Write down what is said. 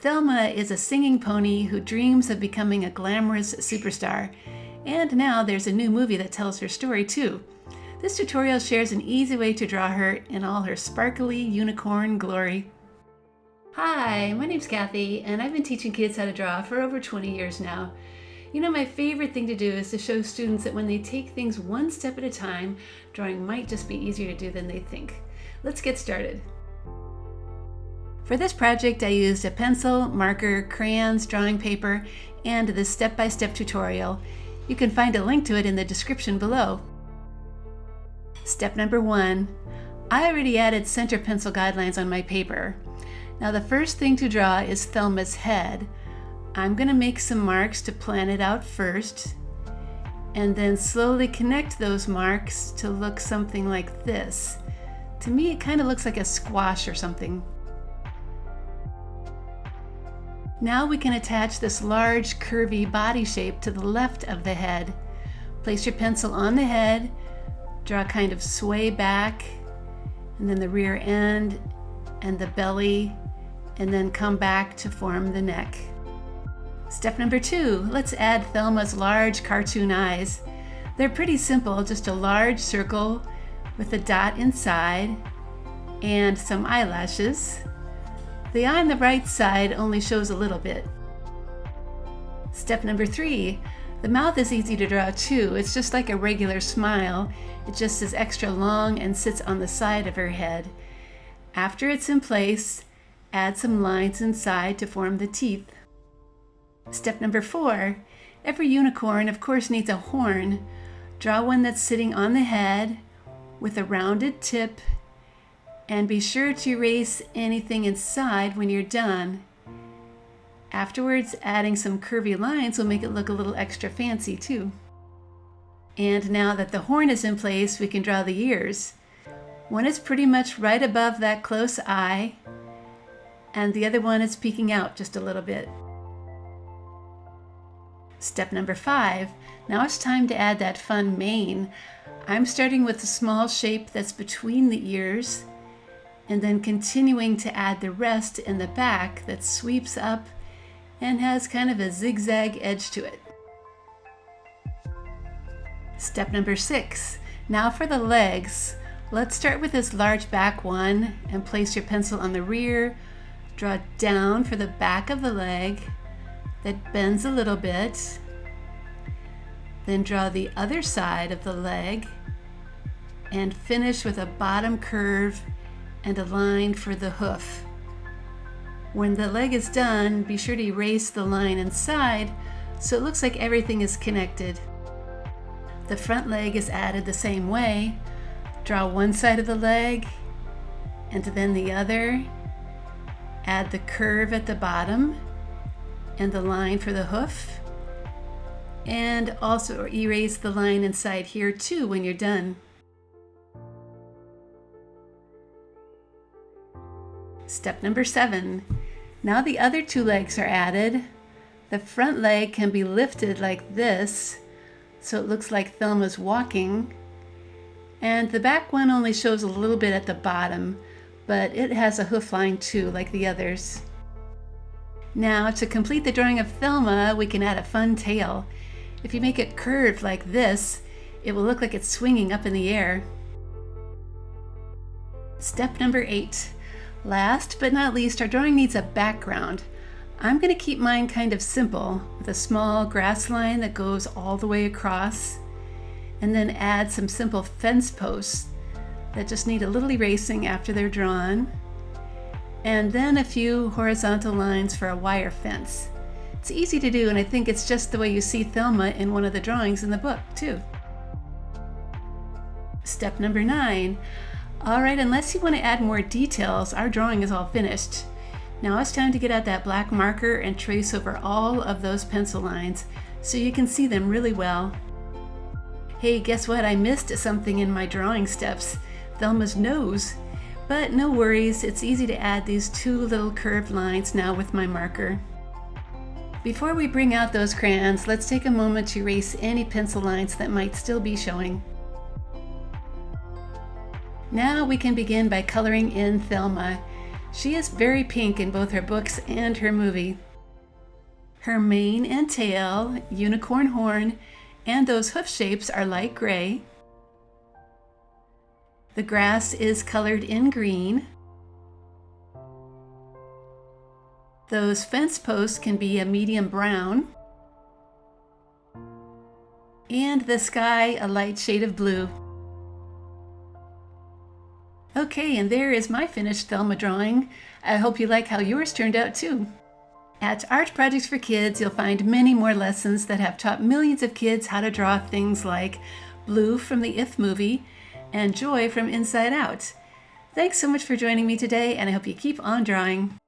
Thelma is a singing pony who dreams of becoming a glamorous superstar. And now there's a new movie that tells her story too. This tutorial shares an easy way to draw her in all her sparkly unicorn glory. Hi, my name's Kathy, and I've been teaching kids how to draw for over 20 years now. You know, my favorite thing to do is to show students that when they take things one step at a time, drawing might just be easier to do than they think. Let's get started. For this project, I used a pencil, marker, crayons, drawing paper, and this step-by-step tutorial. You can find a link to it in the description below. Step number 1. I already added center pencil guidelines on my paper. Now the first thing to draw is Thelma's head. I'm going to make some marks to plan it out first, and then slowly connect those marks to look something like this. To me, it kind of looks like a squash or something. Now we can attach this large curvy body shape to the left of the head. Place your pencil on the head, draw kind of sway back, and then the rear end and the belly, and then come back to form the neck. Step number 2, let's add Thelma's large cartoon eyes. They're pretty simple, just a large circle with a dot inside and some eyelashes. The eye on the right side only shows a little bit. Step number 3, the mouth is easy to draw too. It's just like a regular smile. It just is extra long and sits on the side of her head. After it's in place, add some lines inside to form the teeth. Step number 4, every unicorn of course needs a horn. Draw one that's sitting on the head with a rounded tip, and be sure to erase anything inside when you're done. Afterwards, adding some curvy lines will make it look a little extra fancy too. And now that the horn is in place, we can draw the ears. One is pretty much right above that close eye, and the other one is peeking out just a little bit. Step number 5, now it's time to add that fun mane. I'm starting with a small shape that's between the ears, and then continuing to add the rest in the back that sweeps up and has kind of a zigzag edge to it. Step number 6, now for the legs. Let's start with this large back one and place your pencil on the rear. Draw down for the back of the leg that bends a little bit. Then draw the other side of the leg and finish with a bottom curve and a line for the hoof. When the leg is done, be sure to erase the line inside so it looks like everything is connected. The front leg is added the same way. Draw one side of the leg and then the other. Add the curve at the bottom and the line for the hoof, and also erase the line inside here too when you're done. Step number 7, now the other 2 legs are added. The front leg can be lifted like this so it looks like Thelma's walking, and the back one only shows a little bit at the bottom, but it has a hoof line too, like the others. Now, to complete the drawing of Thelma, we can add a fun tail. If you make it curved like this, it will look like it's swinging up in the air. Step number 8. Last but not least, our drawing needs a background. I'm going to keep mine kind of simple, with a small grass line that goes all the way across, and then add some simple fence posts that just need a little erasing after they're drawn, and then a few horizontal lines for a wire fence. It's easy to do, and I think it's just the way you see Thelma in one of the drawings in the book too. Step number 9. Alright, unless you want to add more details, our drawing is all finished. Now it's time to get out that black marker and trace over all of those pencil lines so you can see them really well. Hey, guess what? I missed something in my drawing steps. Thelma's nose. But no worries, it's easy to add these 2 little curved lines now with my marker. Before we bring out those crayons, let's take a moment to erase any pencil lines that might still be showing. Now we can begin by coloring in Thelma. She is very pink in both her books and her movie. Her mane and tail, unicorn horn, and those hoof shapes are light gray. The grass is colored in green. Those fence posts can be a medium brown. And the sky a light shade of blue. Okay, and there is my finished Thelma drawing. I hope you like how yours turned out too. At Art Projects for Kids, you'll find many more lessons that have taught millions of kids how to draw things like Blue from the If movie and Joy from Inside Out. Thanks so much for joining me today, and I hope you keep on drawing.